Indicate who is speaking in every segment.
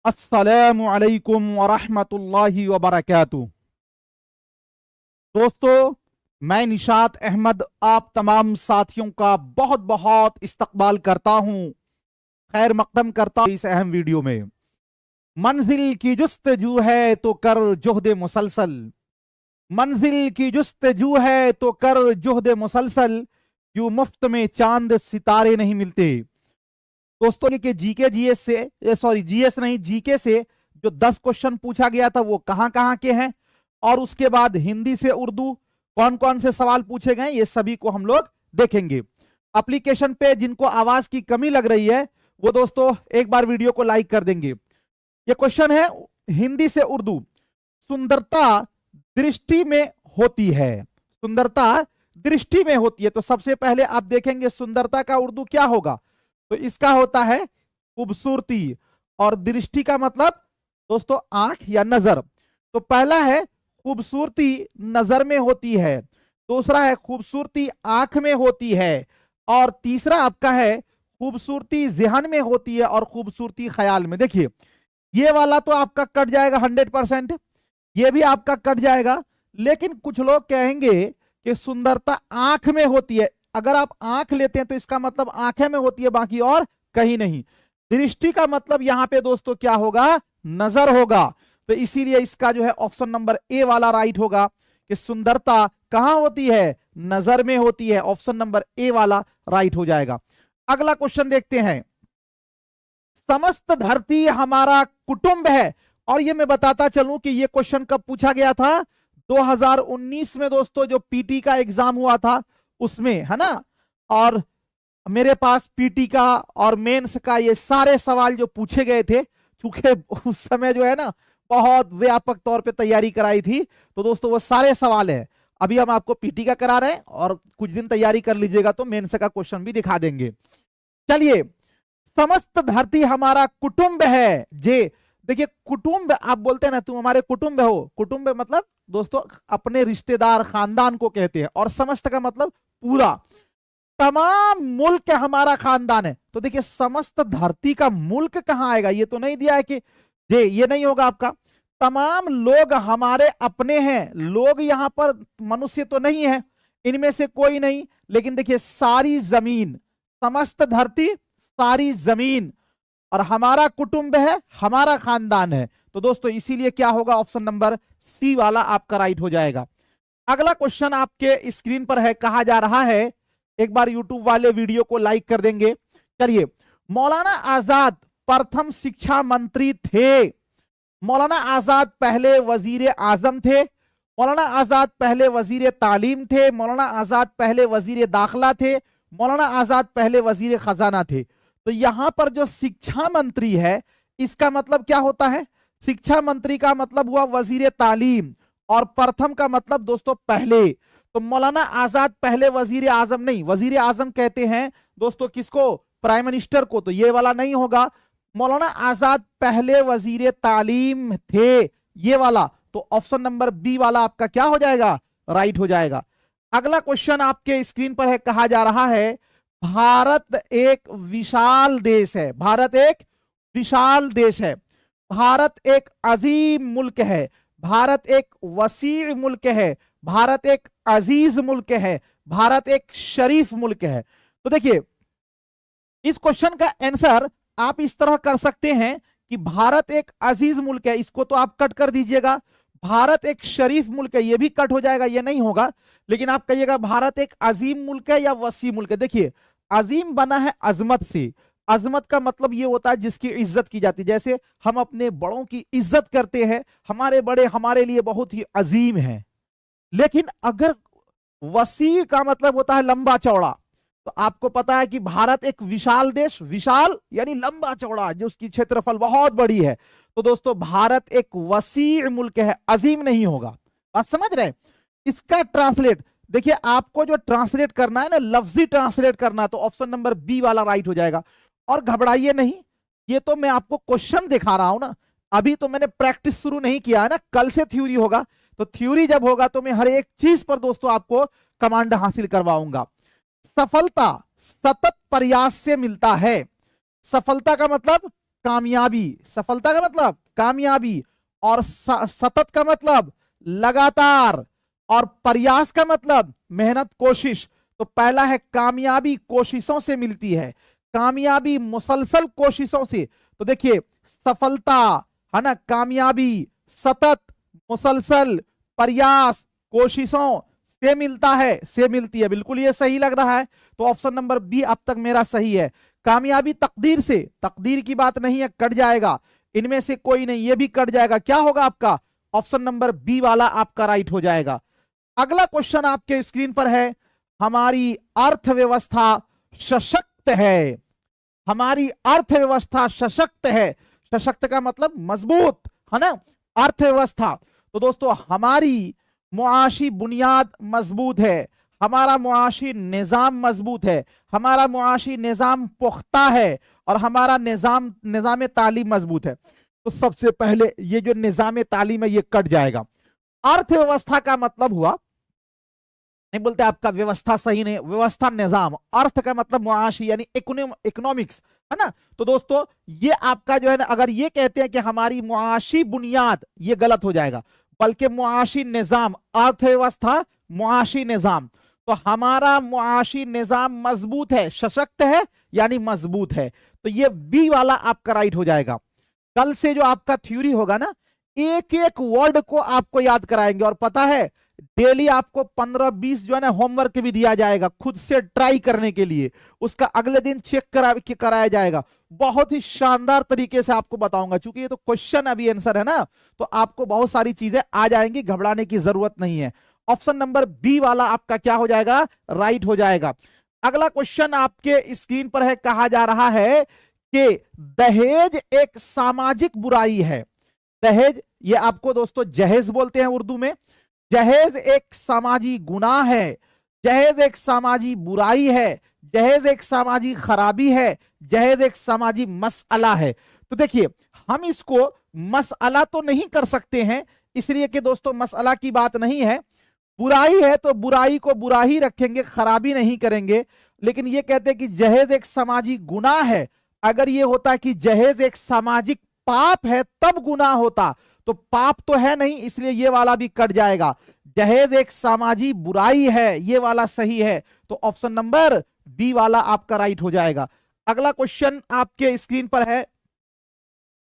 Speaker 1: अस्सलामु अलैकुम वरहमतुल्लाहि वबरकातुहू। दोस्तों, मैं निशात अहमद आप तमाम साथियों का बहुत बहुत इस्तकबाल करता हूं, खैर मकदम करता हूं इस अहम वीडियो में। मंजिल की जुस्तजू है तो कर जुहद मुसलसल, मंजिल की जुस्तजू है तो कर जुहद मुसलसल, यूं मुफ्त में चांद सितारे नहीं मिलते। दोस्तों, ये जीके जीएस से, सॉरी जीएस नहीं, जीके से जो 10 क्वेश्चन पूछा गया था वो कहां कहां के हैं, और उसके बाद हिंदी से उर्दू कौन कौन से सवाल पूछे गए, ये सभी को हम लोग देखेंगे। एप्लीकेशन पे जिनको आवाज की कमी लग रही है वो दोस्तों एक बार वीडियो को लाइक कर देंगे। ये क्वेश्चन है हिंदी से उर्दू। सुंदरता दृष्टि में होती है, सुंदरता दृष्टि में होती है। तो सबसे पहले आप देखेंगे सुंदरता का उर्दू क्या होगा, तो इसका होता है खूबसूरती, और दृष्टि का मतलब दोस्तों आंख या नजर। तो पहला है खूबसूरती नजर में होती है, दूसरा है खूबसूरती आंख में होती है, और तीसरा आपका है खूबसूरती ज़हन में होती है और खूबसूरती ख्याल में। देखिए ये वाला तो आपका कट जाएगा 100%, ये भी आपका कट जाएगा। लेकिन कुछ लोग कहेंगे कि सुंदरता आंख में होती है। अगर आप आंख लेते हैं तो इसका मतलब आंखें में होती है, बाकी और कहीं नहीं। दृष्टि का मतलब यहां पे दोस्तों क्या होगा, नजर होगा। तो इसीलिए इसका जो है ऑप्शन नंबर ए वाला राइट होगा कि सुंदरता कहां होती है, नजर में होती है। ऑप्शन नंबर ए वाला राइट हो जाएगा। अगला क्वेश्चन देखते हैं। समस्त धरती हमारा कुटुंब है, और ये मैं बताता चलूं कि ये क्वेश्चन कब पूछा गया था, 2019 में दोस्तों, जो पीटी का एग्जाम हुआ था उसमें, है ना। और मेरे पास पीटी का और मेंस का ये सारे सवाल जो पूछे गए थे, चूंकि उस समय जो है ना बहुत व्यापक तौर पे तैयारी कराई थी, तो दोस्तों वो सारे सवाल है। अभी हम आपको पीटी का करा रहे हैं और कुछ दिन तैयारी कर लीजिएगा तो मेंस का क्वेश्चन भी दिखा देंगे। चलिए, समस्त धरती हमारा कुटुंब है जे। देखिए कुटुंब आप बोलते हैं ना, तुम हमारे कुटुंब हो, कुटुंब मतलब दोस्तों अपने रिश्तेदार खानदान को कहते हैं, और समस्त का मतलब पूरा, तमाम मुल्क हमारा खानदान है। तो देखिए समस्त धरती का मुल्क कहां आएगा, ये तो नहीं दिया है कि ये नहीं होगा आपका। तमाम लोग हमारे अपने हैं, लोग यहां पर मनुष्य तो नहीं है, इनमें से कोई नहीं। लेकिन देखिए सारी जमीन, समस्त धरती, सारी जमीन, और हमारा कुटुंब है, हमारा खानदान है। तो दोस्तों इसीलिए क्या होगा, ऑप्शन नंबर सी वाला आपका राइट हो जाएगा। अगला क्वेश्चन आपके स्क्रीन पर है, कहा जा रहा है, एक बार यूट्यूब वाले वीडियो को लाइक कर देंगे। चलिए, मौलाना आजाद प्रथम शिक्षा मंत्री थे। मौलाना आजाद पहले वजीर आजम थे, मौलाना आजाद पहले वजीर तालीम थे, मौलाना आजाद पहले वजीर दाखिला थे, मौलाना आजाद पहले वजीर खजाना थे। तो यहां पर जो शिक्षा मंत्री है इसका मतलब क्या होता है, शिक्षा मंत्री का मतलब हुआ वजीर तालीम, और प्रथम का मतलब दोस्तों पहले। तो मौलाना आजाद पहले वजीर आजम नहीं, वजीर आजम कहते हैं दोस्तों किसको, प्राइम मिनिस्टर को, तो ये वाला नहीं होगा। मौलाना आजाद पहले वजीर तालीम थे, ये वाला। तो ऑप्शन नंबर बी वाला आपका क्या हो जाएगा, राइट हो जाएगा। अगला क्वेश्चन आपके स्क्रीन पर है, कहा जा रहा है, भारत एक विशाल देश है, भारत एक विशाल देश है, भारत एक अजीम मुल्क है, भारत एक वसीर मुल्क है, भारत एक अजीज मुल्क है, भारत एक शरीफ मुल्क है। तो देखिए इस क्वेश्चन का आंसर आप इस तरह कर सकते हैं कि भारत एक अजीज मुल्क है, इसको तो आप कट कर दीजिएगा। भारत एक शरीफ मुल्क है, ये भी कट हो जाएगा, ये नहीं होगा। लेकिन आप कहिएगा भारत एक अजीम मुल्क है या वसी मुल्क है। देखिए अजीम बना है अजमत से, अजमत का मतलब ये होता है जिसकी इज्जत की जाती है। जैसे हम अपने बड़ों की इज्जत करते हैं, हमारे बड़े हमारे लिए बहुत ही अजीम हैं। लेकिन अगर वसी का मतलब होता है लंबा चौड़ा, तो आपको पता है कि भारत एक विशाल देश, विशाल यानी लंबा चौड़ा, जो उसकी क्षेत्रफल बहुत बड़ी है। तो दोस्तों भारत एक वसी मुल्क है, अजीम नहीं होगा। बात समझ रहे हैं। इसका ट्रांसलेट देखिए, आपको जो ट्रांसलेट करना है ना, लफ्जी ट्रांसलेट करना, तो ऑप्शन नंबर बी वाला राइट हो जाएगा। और घबराइए नहीं, ये तो मैं आपको क्वेश्चन दिखा रहा हूं ना, अभी तो मैंने प्रैक्टिस शुरू नहीं किया है ना, कल से थ्योरी होगा। तो थ्योरी जब होगा तो मैं हर एक चीज पर दोस्तों आपको कमांड हासिल करवाऊंगा। सफलता सतत प्रयास से मिलता है, सफलता का मतलब कामयाबी, सफलता का मतलब कामयाबी, और सतत का मतलब लगातार, और प्रयास का मतलब मेहनत कोशिश। तो पहला है कामयाबी कोशिशों से मिलती है, कामयाबी मुसलसल कोशिशों से। तो देखिए सफलता है ना, कामयाबी, सतत, मुसलसल, प्रयास, कोशिशों से मिलता है, से मिलती है, बिल्कुल ये सही लग रहा है। तो ऑप्शन नंबर बी अब तक मेरा सही है। कामयाबी तकदीर से, तकदीर की बात नहीं है, कट जाएगा, इनमें से कोई नहीं, ये भी कट जाएगा। क्या होगा आपका? ऑप्शन नंबर बी वाला आपका राइट हो जाएगा। अगला क्वेश्चन आपके स्क्रीन पर है, हमारी अर्थव्यवस्था सशक्त है, हमारी अर्थव्यवस्था सशक्त है, सशक्त का मतलब मजबूत, है ना, अर्थव्यवस्था। तो दोस्तों हमारी मुआशी बुनियाद मजबूत है, हमारा मुआशी निजाम मजबूत है, हमारा मुआशी निजाम पुख्ता है, और हमारा निजाम तालीम मजबूत है। तो सबसे पहले ये जो निजाम तालीम है ये कट जाएगा। अर्थव्यवस्था का मतलब हुआ, नहीं बोलते आपका व्यवस्था सही नहीं, व्यवस्था निजाम, अर्थ का मतलब मुआशी यानी इकोनॉमिक्स, है ना। तो दोस्तों ये आपका जो है ना, अगर ये कहते हैं कि हमारी मुआशी बुनियाद, ये गलत हो जाएगा, बल्कि मुआशी निजाम, अर्थव्यवस्था मुआशी निजाम। तो हमारा मुआशी निजाम मजबूत है, सशक्त है यानी मजबूत है। तो ये बी वाला आपका राइट हो जाएगा। कल से जो आपका थ्योरी होगा ना, एक एक वर्ड को आपको याद कराएंगे, और पता है डेली आपको 15-20 जो है ना होमवर्क भी दिया जाएगा खुद से ट्राई करने के लिए, उसका अगले दिन चेक कराया जाएगा। बहुत ही शानदार तरीके से आपको बताऊंगा, क्योंकि ये तो क्वेश्चन अभी आंसर है ना, तो आपको बहुत सारी चीजें आ जाएंगी, घबराने की जरूरत नहीं है। ऑप्शन नंबर बी वाला आपका क्या हो जाएगा? राइट हो जाएगा। अगला क्वेश्चन आपके स्क्रीन पर है, कहा जा रहा है कि दहेज एक सामाजिक बुराई है। दहेज, ये आपको दोस्तों जहेज बोलते हैं उर्दू में। जहेज एक सामाजिक गुनाह है, जहेज एक सामाजिक बुराई है, जहेज एक सामाजिक खराबी है, जहेज एक सामाजिक मसला है। तो देखिए हम इसको मसला तो नहीं कर सकते हैं, इसलिए कि दोस्तों मसला की बात नहीं है, बुराई है तो बुराई को बुरा ही रखेंगे, खराबी नहीं करेंगे। लेकिन ये कहते हैं कि जहेज एक सामाजिक गुनाह है। अगर ये होता कि जहेज एक सामाजिक पाप है तब गुनाह होता, तो पाप तो है नहीं, इसलिए ये वाला भी कट जाएगा। जहेज एक सामाजिक बुराई है, ये वाला सही है। तो ऑप्शन नंबर बी वाला आपका राइट हो जाएगा। अगला क्वेश्चन आपके स्क्रीन पर है,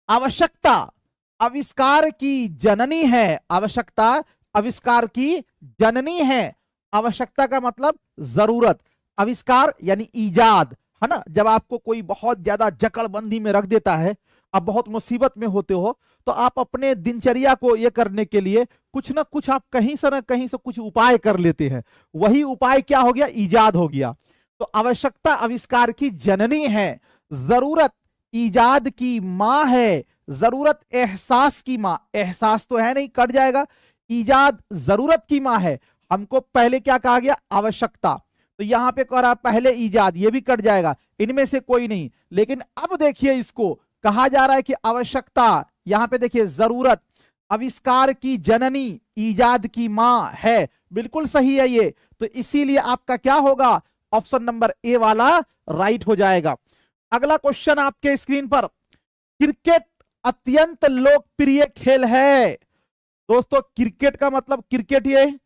Speaker 1: आवश्यकता आविष्कार की जननी है, आवश्यकता आविष्कार की जननी है। आवश्यकता का मतलब जरूरत, आविष्कार यानी इजाद, है ना। जब आपको कोई बहुत ज्यादा जकड़बंदी में रख देता है, आप बहुत मुसीबत में होते हो, तो आप अपने दिनचर्या को ये करने के लिए कुछ ना कुछ आप कहीं से ना कहीं से कुछ उपाय कर लेते हैं, वही उपाय क्या हो गया? इजाद हो गया। तो आवश्यकता आविष्कार की जननी है, जरूरत इजाद की मां है, जरूरत एहसास की मां, एहसास तो है नहीं, कट जाएगा, इजाद जरूरत की मां है। हमको पहले क्या कहा गया? आवश्यकता, तो यहां पे कह रहा पहले इजाद, ये भी कट जाएगा, इनमें से कोई नहीं। लेकिन अब देखिए इसको कहा जा रहा है कि आवश्यकता, यहां पे देखिए जरूरत आविष्कार की जननी, इजाद की मां है, बिल्कुल सही है ये। तो इसीलिए आपका क्या होगा? ऑप्शन नंबर ए वाला राइट हो जाएगा। अगला क्वेश्चन आपके स्क्रीन पर, क्रिकेट अत्यंत लोकप्रिय खेल है। दोस्तों क्रिकेट का मतलब क्रिकेट, ये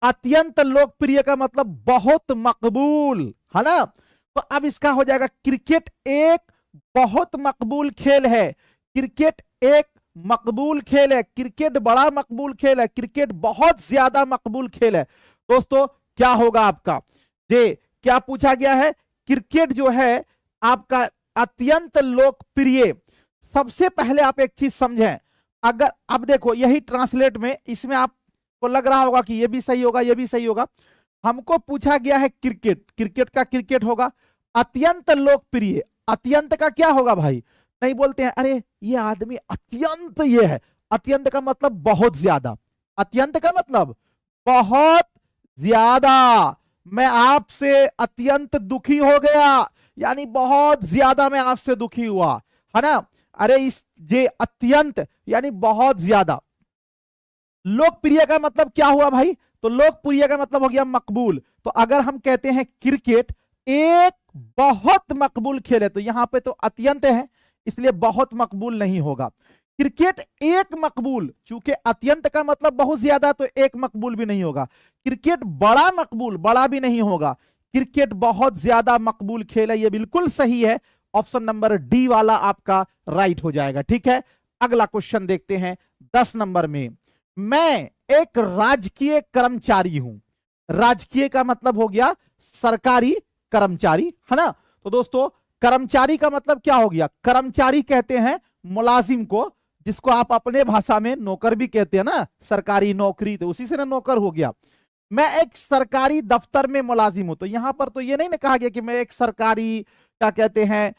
Speaker 1: अत्यंत लोकप्रिय का मतलब बहुत मकबूल, है ना। तो अब इसका हो जाएगा, क्रिकेट एक बहुत मकबूल खेल है, क्रिकेट एक मकबूल खेल है, क्रिकेट बड़ा मकबूल खेल है, क्रिकेट बहुत ज्यादा मकबूल खेल है। दोस्तों क्या होगा आपका? ये क्या पूछा गया है? क्रिकेट जो है आपका अत्यंत लोकप्रिय। सबसे पहले आप एक चीज समझें, अगर अब देखो यही ट्रांसलेट में, इसमें आपको लग रहा होगा कि ये भी सही होगा, ये भी सही होगा। हमको पूछा गया है क्रिकेट, क्रिकेट का क्रिकेट होगा, अत्यंत लोकप्रिय, अत्यंत का क्या होगा भाई? नहीं बोलते हैं अरे ये आदमी अत्यंत ये है, अत्यंत का मतलब बहुत ज्यादा, अत्यंत का मतलब बहुत ज्यादा। मैं आपसे अत्यंत दुखी हो गया, यानी बहुत ज्यादा मैं आपसे दुखी हुआ, है ना। अरे इस ये अत्यंत यानी बहुत ज्यादा। लोकप्रिय का मतलब क्या हुआ भाई? तो लोकप्रिय का मतलब हो गया मकबूल। तो अगर हम कहते हैं क्रिकेट एक बहुत मकबूल खेल है, तो यहां पे तो अत्यंत है इसलिए बहुत मकबूल नहीं होगा। क्रिकेट एक मकबूल, चूंकि अत्यंत का मतलब बहुत ज्यादा, तो एक मकबूल भी नहीं होगा। क्रिकेट बड़ा मकबूल, बड़ा भी नहीं होगा। क्रिकेट बहुत ज्यादा मकबूल खेल है, ये बिल्कुल सही है। ऑप्शन नंबर डी वाला आपका राइट हो जाएगा। ठीक है, अगला क्वेश्चन देखते हैं 10 नंबर में। मैं एक राजकीय कर्मचारी हूं। राजकीय का मतलब हो गया सरकारी कर्मचारी, है ना। तो दोस्तों कर्मचारी का मतलब क्या हो गया? कर्मचारी कहते हैं मुलाजिम को, जिसको आप अपने भाषा में नौकर भी कहते हैं ना, सरकारी नौकरी, तो उसी से ना नौकर हो गया। मैं एक सरकारी दफ्तर में मुलाजिम हूं, तो यहां पर तो ये नहीं ना कहा गया कि मैं एक सरकारी क्या कहते हैं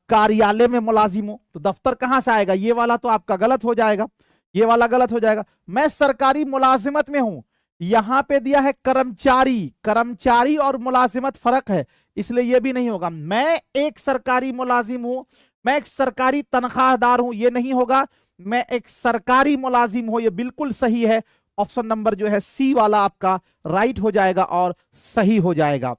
Speaker 1: कार्यालय में मुलाजिम हूं, तो दफ्तर कहां से आएगा? ये वाला तो आपका गलत हो जाएगा, ये वाला गलत हो जाएगा। मैं सरकारी मुलाजिमत में हूं, यहां पे दिया है कर्मचारी, कर्मचारी और मुलाजिमत फर्क है, इसलिए यह भी नहीं होगा। मैं एक सरकारी मुलाजिम हूं, मैं एक सरकारी तनख्वाहदार हूं, यह नहीं होगा। मैं एक सरकारी मुलाजिम हूं, यह बिल्कुल सही है। ऑप्शन नंबर जो है सी वाला आपका राइट हो जाएगा और सही हो जाएगा।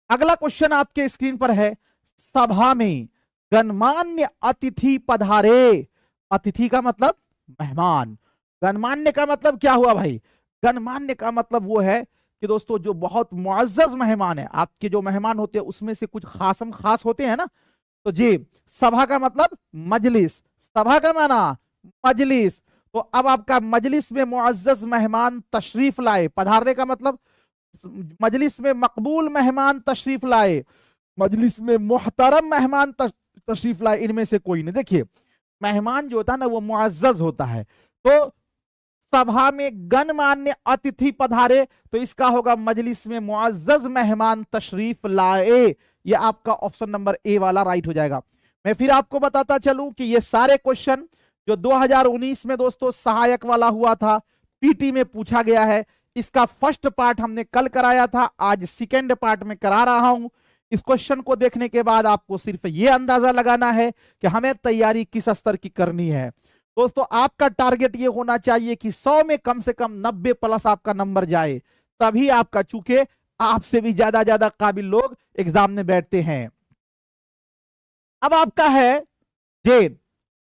Speaker 1: अगला क्वेश्चन आपके स्क्रीन पर है, सभा में गणमान्य अतिथि पधारे। अतिथि का मतलब मेहमान, गणमान्य का मतलब क्या हुआ भाई? गणमान्य का मतलब वो है कि दोस्तों जो बहुत मुअज़्ज़ज़ मेहमान है, आपके जो मेहमान होते हैं उसमें से कुछ खासम खास होते हैं ना, तो जी सभा का मतलब मजलिस, सभा का माना मजलिस। तो अब आपका मजलिस में मुअज़्ज़ज़ मेहमान तशरीफ लाए, पधारने का मतलब मजलिस में मकबूल मेहमान तशरीफ लाए, मजलिस में मुहतरम मेहमान तशरीफ लाए, इनमें से कोई नहीं। देखिए मेहमान जो होता है ना वो मुअज़्ज़ज़ होता है, तो सभा में गणमान्य अतिथि पधारे, तो इसका होगा मजलिस में मुअज़्ज़ज़ मेहमान तशरीफ लाए। ये आपका ऑप्शन नंबर ए वाला राइट हो जाएगा। मैं फिर आपको बताता चलूं कि ये सारे क्वेश्चन जो 2019 में दोस्तों सहायक वाला हुआ था, पीटी में पूछा गया है। इसका फर्स्ट पार्ट हमने कल कराया था, आज सेकेंड पार्ट में करा रहा हूं। इस क्वेश्चन को देखने के बाद आपको सिर्फ ये अंदाजा लगाना है कि हमें तैयारी किस स्तर की करनी है। दोस्तों आपका टारगेट ये होना चाहिए कि 100 में कम से कम 90 प्लस आपका नंबर जाए, तभी आपका, चूंकि आपसे भी ज्यादा काबिल लोग एग्जाम में बैठते हैं। अब आपका है जे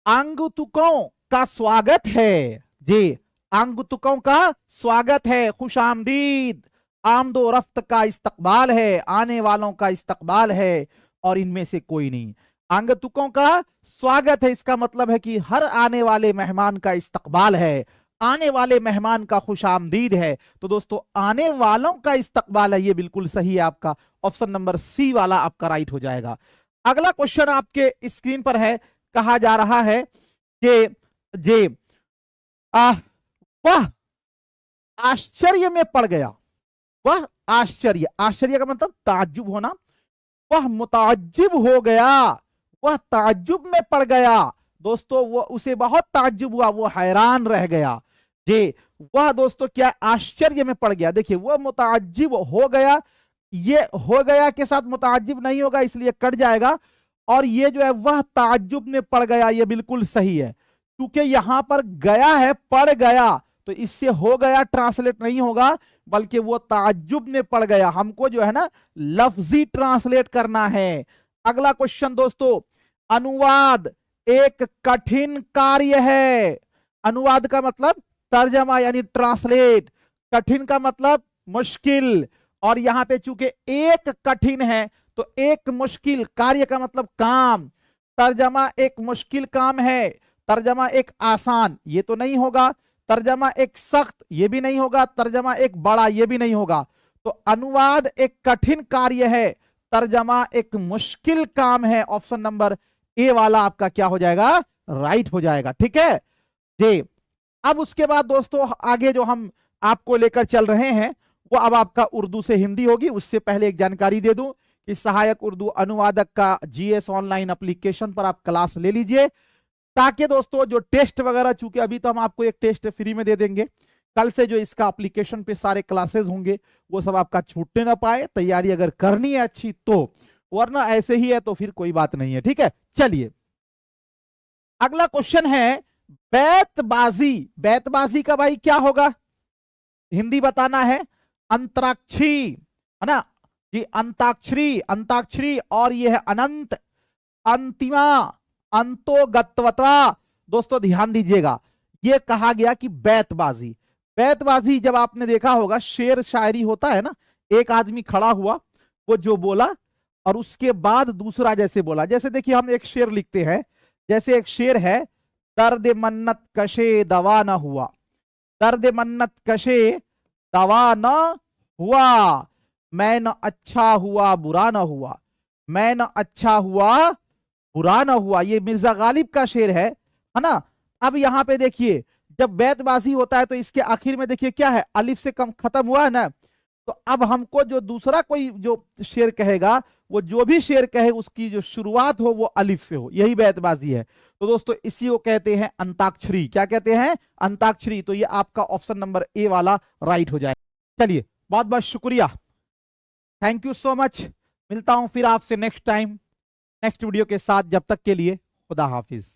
Speaker 1: आगंतुकों का स्वागत है, जी आगंतुकों का स्वागत है, खुशामदीद, आमदो रफ्त का इस्तकबाल है, आने वालों का इस्तकबाल है, और इनमें से कोई नहीं। आगंतुकों का स्वागत है, इसका मतलब है कि हर आने वाले मेहमान का इस्तकबाल है, आने वाले मेहमान का खुशामदीद है। तो दोस्तों आने वालों का इस्तकबाल है, ये बिल्कुल सही है, आपका ऑप्शन नंबर सी वाला आपका राइट हो जाएगा। अगला क्वेश्चन आपके स्क्रीन पर है, कहा जा रहा है कि जे वह आश्चर्य में पड़ गया, वह आश्चर्य, आश्चर्य का मतलब ताज्जुब होना, वह मुताज्जिब हो गया, वह ताज्जुब में पड़ गया। दोस्तों वो उसे बहुत ताज्जुब हुआ, वो हैरान रह गया। जी वह दोस्तों क्या आश्चर्य में पड़ गया। देखिए वो मुताज्जिब हो गया, ये हो गया के साथ मुताज्जिब नहीं होगा इसलिए कट जाएगा, और ये जो है वह ताज्जुब में पड़ गया, ये बिल्कुल सही है। क्योंकि यहां पर गया है, पड़ गया, तो इससे हो गया ट्रांसलेट नहीं होगा, बल्कि वो ताज्जुब में पड़ गया। हमको जो है ना लफ्जी ट्रांसलेट करना है। अगला क्वेश्चन दोस्तों, अनुवाद एक कठिन कार्य है। अनुवाद का मतलब तर्जमा यानी ट्रांसलेट, कठिन का मतलब मुश्किल, और यहां पे चूंकि एक कठिन है तो एक मुश्किल, कार्य का मतलब काम, तर्जमा एक मुश्किल काम है, तर्जमा एक आसान, ये तो नहीं होगा, तर्जमा एक सख्त, ये भी नहीं होगा, तर्जमा एक बड़ा, ये भी नहीं होगा। तो अनुवाद एक कठिन कार्य है, तर्जमा एक मुश्किल काम है, ऑप्शन नंबर ए वाला आपका क्या हो जाएगा? राइट हो जाएगा। ठीक है जी। अब उसके बाद दोस्तों आगे जो हम आपको लेकर चल रहे हैं वो अब आपका उर्दू से हिंदी होगी। उससे पहले एक जानकारी दे दूं कि सहायक उर्दू अनुवादक का जीएस ऑनलाइन एप्लीकेशन पर आप क्लास ले लीजिए, ताकि दोस्तों जो टेस्ट वगैरह, चूंकि अभी तो हम आपको एक टेस्ट फ्री में दे देंगे, कल से जो इसका एप्लीकेशन पे सारे क्लासेस होंगे वो सब आपका छूटने ना पाए। तैयारी अगर करनी है अच्छी तो, वरना ऐसे ही है तो फिर कोई बात नहीं है। ठीक है, चलिए अगला क्वेश्चन है बैतबाजी। बैतबाजी का भाई क्या होगा? हिंदी बताना है। अंतराक्षी, है ना, जी अंताक्षरी, अंताक्षरी, और यह है अनंत, अंतिमा, अंतोगत्वता। दोस्तों ध्यान दीजिएगा, यह कहा गया कि बैतबाजी, बैतबाजी जब आपने देखा होगा शेर शायरी होता है ना, एक आदमी खड़ा हुआ, वो जो बोला और उसके बाद दूसरा जैसे बोला। जैसे देखिए हम एक शेर लिखते हैं, जैसे एक शेर है, दर्द मन्नत कशे दवा न हुआ, दर्द मन्नत कशे दवा न हुआ, मैं न अच्छा हुआ बुरा न हुआ, मैं न अच्छा हुआ बुरा न हुआ। ये मिर्जा गालिब का शेर है ना। अब यहां पे देखिए जब बैतबाजी होता है तो इसके आखिर में देखिए क्या है, अलिफ से कम खत्म हुआ है ना। तो अब हमको जो दूसरा कोई जो शेर कहेगा, वो जो भी शेर कहे उसकी जो शुरुआत हो वो अलिफ से हो, यही बैतबाजी है। तो दोस्तों इसी को कहते हैं अंताक्षरी। क्या कहते हैं? अंताक्षरी। तो ये आपका ऑप्शन नंबर ए वाला राइट हो जाए। चलिए बहुत बहुत शुक्रिया, थैंक यू सो मच। मिलता हूं फिर आपसे नेक्स्ट टाइम नेक्स्ट वीडियो के साथ। जब तक के लिए खुदा हाफिज।